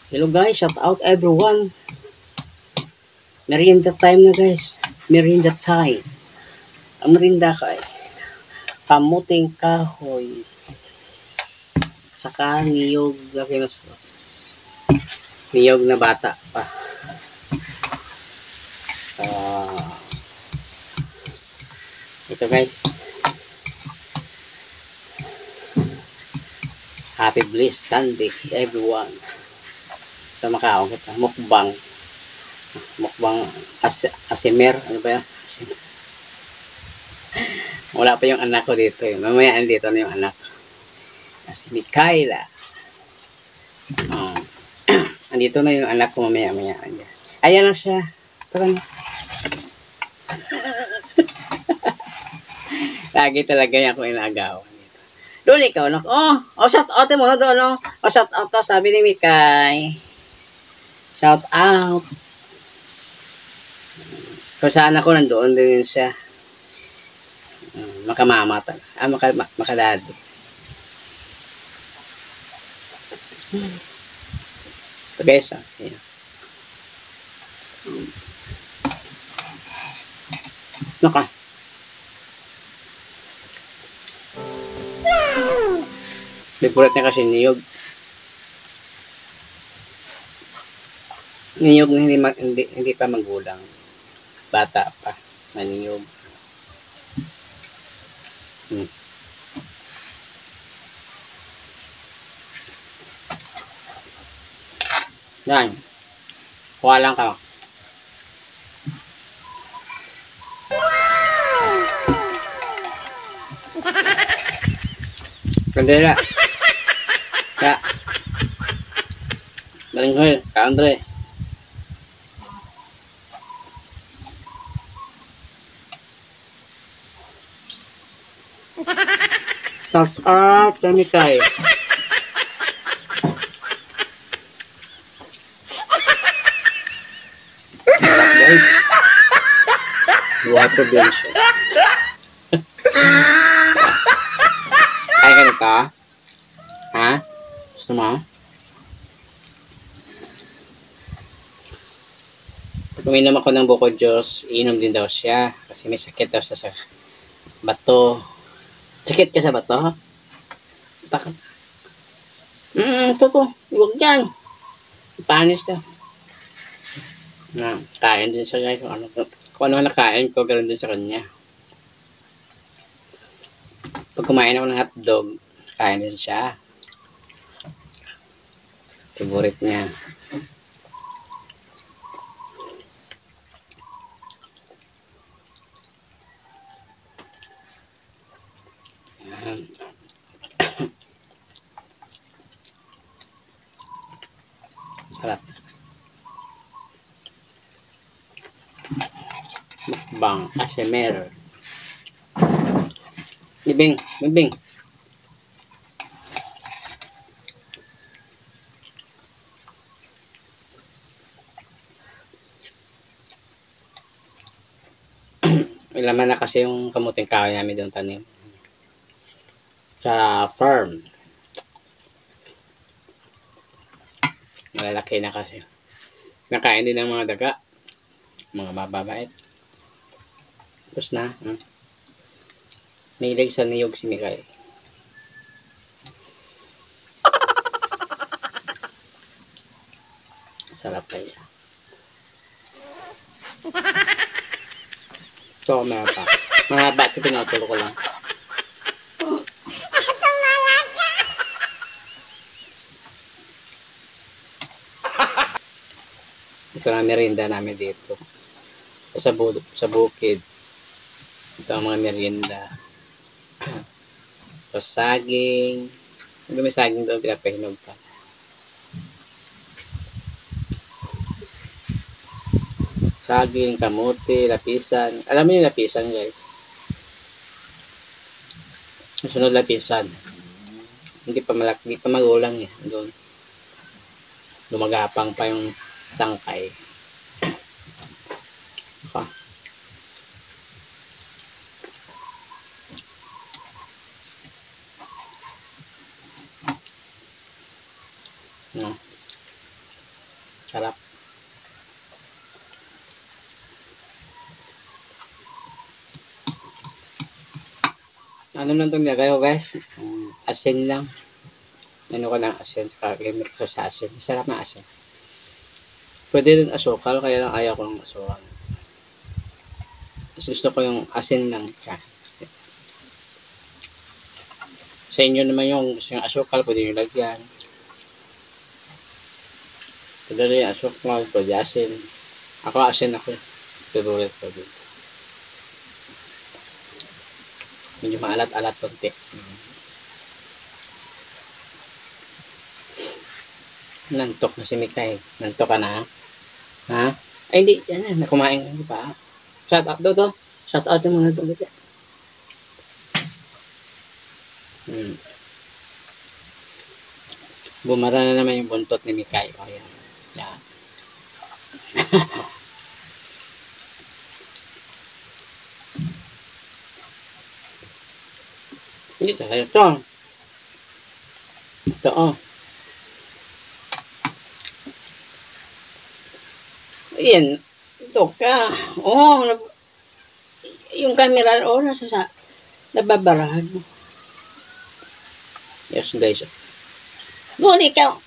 Hello guys, shout out everyone. Merienda time na guys. Merienda time. Ang merienda ko ay kamuting kahoy. Saka niyog na kinuskus. Niyog na bata pa. Ito guys. Happy Bliss Sunday everyone. Sa makaon kita. Mukbang. Mukbang asimer. Ano ba yan? Asimer. Wala pa yung anak ko dito. Mamaya andito na yung anak. Si Mikaela. Andito na yung anak ko mamaya-maya. Ayan na siya. Ito na. Lagi talaga yan kung inagawan. Doon ikaw, anak. Shout out mo na doon. Shout out to, sabi ni Mikay. Shout out. Kung saan ako, nandoon din siya. Makamama talaga. Makadado. So guys, ayan. Naka. Favorite niya kasi niyog. Niyog na hindi pa magulang. Bata pa. Maniyog. Yan. Kuha lang ka. Kandila. Ka. Balinghoy. Ka Andre. Shout out sa Mikay. Guys. Water bench. Ay ka ka? Ha? Gusto mo? Pag uminom ako ng buko Diyos, iinom din daw siya. Kasi may sakit daw sa bato. Sakit ka sa bato? Bakit? Ito ko. Huwag yan. Panis daw. Kain din siya guys. Kung ano nakain ko, ganoon din sa kanya. Pag kumain ako ng hotdog, kain din siya. Favorite niya. Yan. Sarap. Mukbang ASMR. Bibing. May laman na kasi yung kamuting kahoy namin doon tanim. Sa farm. Malalaki na kasi. Nakain din ng mga daga. Mga mababait. Tapos na. May ilig sa niyog si Mikay. Sarap pa niya. So, mahaba. Mahaba ito pinutulo ko lang. Ito na merienda namin dito. Sa bukid. Ito ang mga merienda. So, saging. Hindi may saging doon, pinapahinog pa. Saging, kamote, lapisan. Alam mo yung lapisan guys? Sunod lapisan. Hindi pa magulang eh. Doon. Lumagapang pa yung tangkay. No. Ano lang itong nilagay ko guys? Asin lang. Ano ko lang asin. Kalimit ko sa asin. Masarap na asin. Pwede rin asukal. Kaya lang ayaw ko ng asukal. Mas gusto ko yung asin lang siya. Sa inyo naman yung gusto yung asukal. Pwede nyo lagyan. Pwede rin yung asukal. Pwede asin. Ako asin ako. Turulit ko din. Medyo maalat-alat konti. Nantok na si Mikay. Nantok ka na, ha? Ay, hindi. Yan na. Kumain ka pa. Shout out do. Shout out mo na doon. Bumara na naman yung buntot ni Mikay. O, yan. Yan. Hindi sa kayo. Ito. Ito, oh. Ayan. Ito ka. Oh, yung camera, oh, nababarahan mo. Yes, guys. Doon ikaw.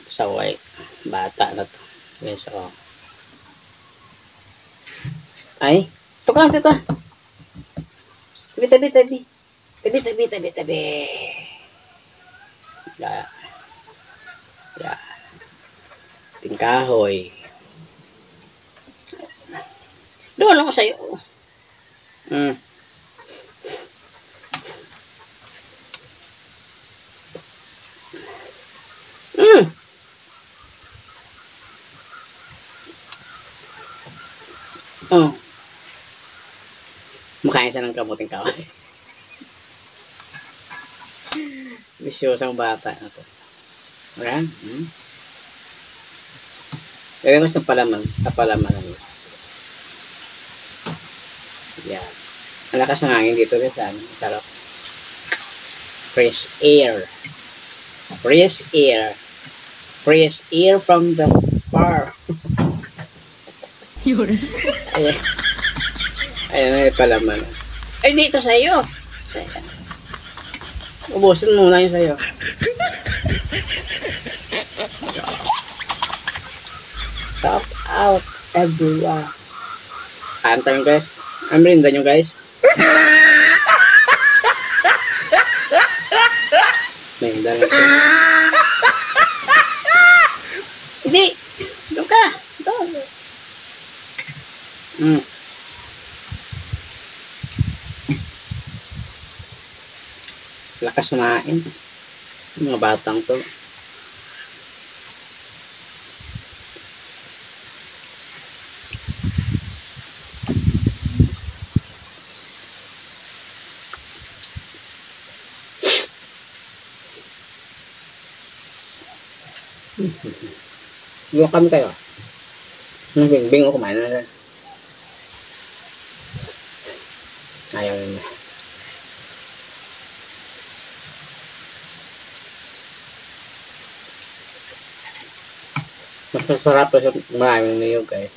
Saway. Bata na to. Yes, oh. Ay. Ito ka. Tabi. Ya. Ya. Tingkahoy. Doon ako sa'yo. Oh. Makain siya ng kamuting kahoy. Bisyosang bata na to. Ayan. Gawin ko sa palaman. Kapalaman na yun. Yan. Malakas ang hangin dito rin sa amin. Sarap. Fresh air. Fresh air. Fresh air from the bar. Yun. Ayan. Ayan na yung palaman. Ay, dito sa'yo. Ubusin muna yung sa'yo. Top out everyone. Kanta nyo guys. Amrinda nyo guys. Merinda lang siya. Hindi. Doon ka. Doon. Lakas kumain. Mga batang to. Bukan kayo. Bingo kumain na. Ayaw na. Mas masarap pa sa maraming niyog guys.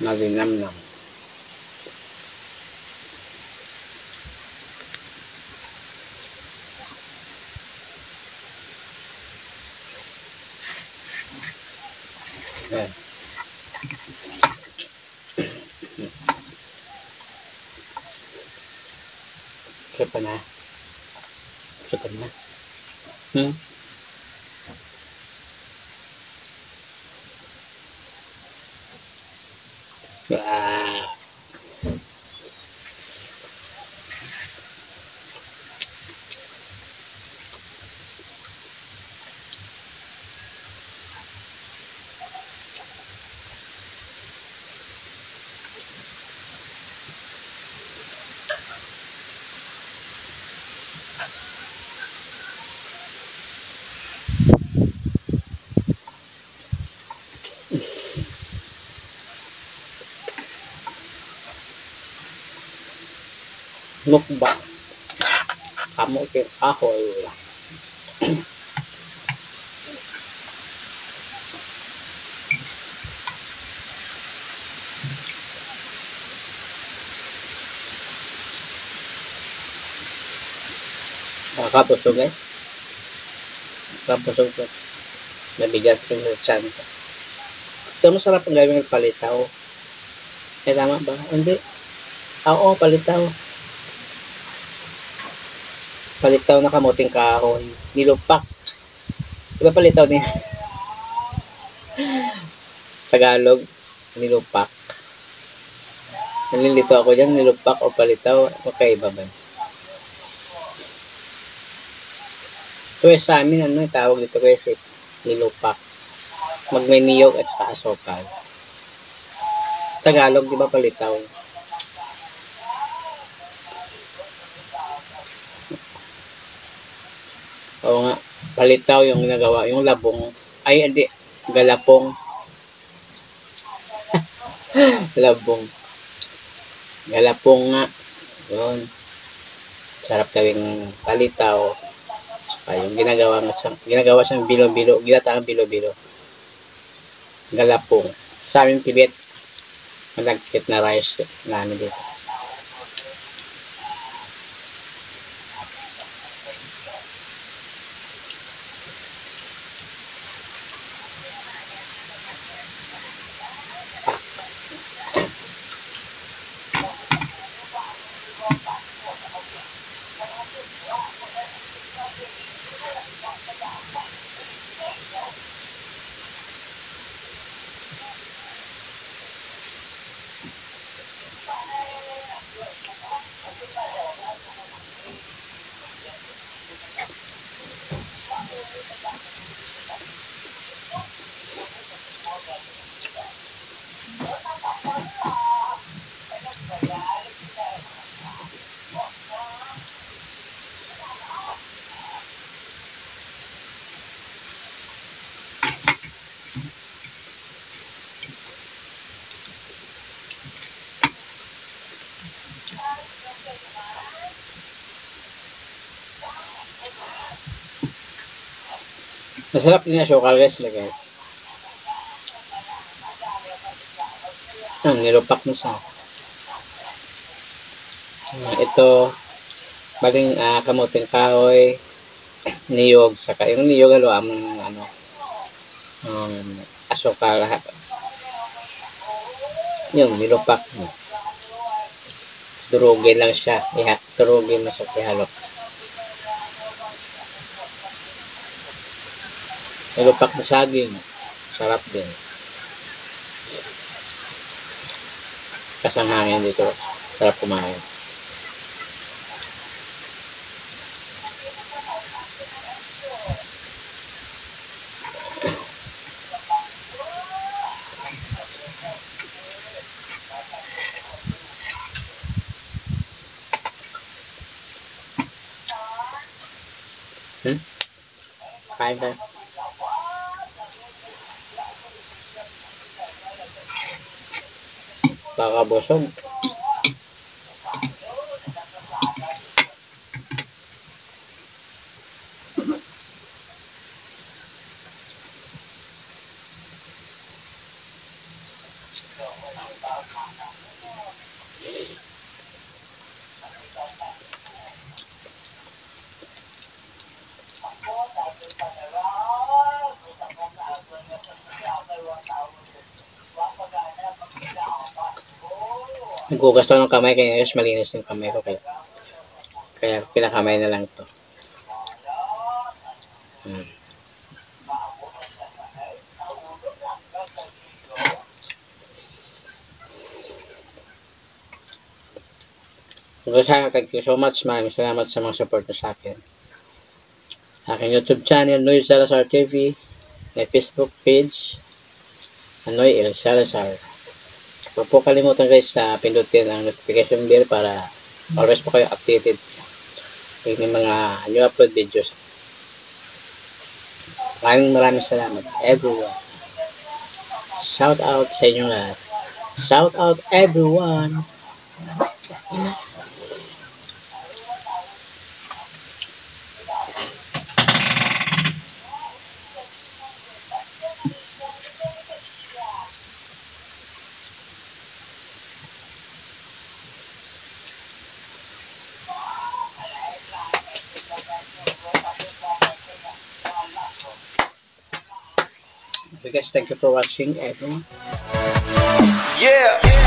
Maginam-nam. Ayan. Siapa na? Siapa na? Wow. Mukbang. Kamu ke ahoy. Nakapusog eh. Nakapusog ko. Nabigat ko sa tiyan ko. Ito masarap ang gawin ng palitaw. Eh, tama ba? Hindi. Oo, palitaw. Palitaw na kamuting kahoy. Nilupak. Diba palitaw din? Tagalog. Nilupak. Nalilito ako dyan. Nilupak o palitaw. Okay, baba. Ito eh, sa amin, ano, tawag dito kasi nilupak. Magmay niyog at saka asokal. Tagalog, di ba palitaw? Oo nga, palitaw yung ginagawa, yung labong, ay hindi, galapong, labong, galapong nga, yun, sarap gawing palitaw, saka yung ginagawa siyang bilo-bilo, ginataang bilo-bilo, galapong, sa aming Tibet, malagkit na rice namin dito. Masarap din yung asukal guys, lagay. Nilupak mo sa. Ito, baling kamuting kahoy, niyog, saka yung niyog halo ang ano, asukal. Yung nilupak mo. Durugin lang siya. Durugin mo sa ihalo. Nilupak na saging. Sarap din. Kasangangin dito. Sarap kumain. Kain ka. Baka busog. Naghugas to ng kamay kaya guys malinis yung kamay ko kaya pinakamay na lang to. Thank you so much. Maraming salamat sa mga support nyo sa akin. Aking YouTube channel, Noy Salazar TV. May Facebook page, Noy El Salazar. Huwag po kalimutan guys na pindutin ang notification bell para always po kayo updated yung mga new upload videos. Maraming salamat everyone. Shout out sa inyo lahat. Shout out everyone. So guys, thank you for watching everyone. Yeah.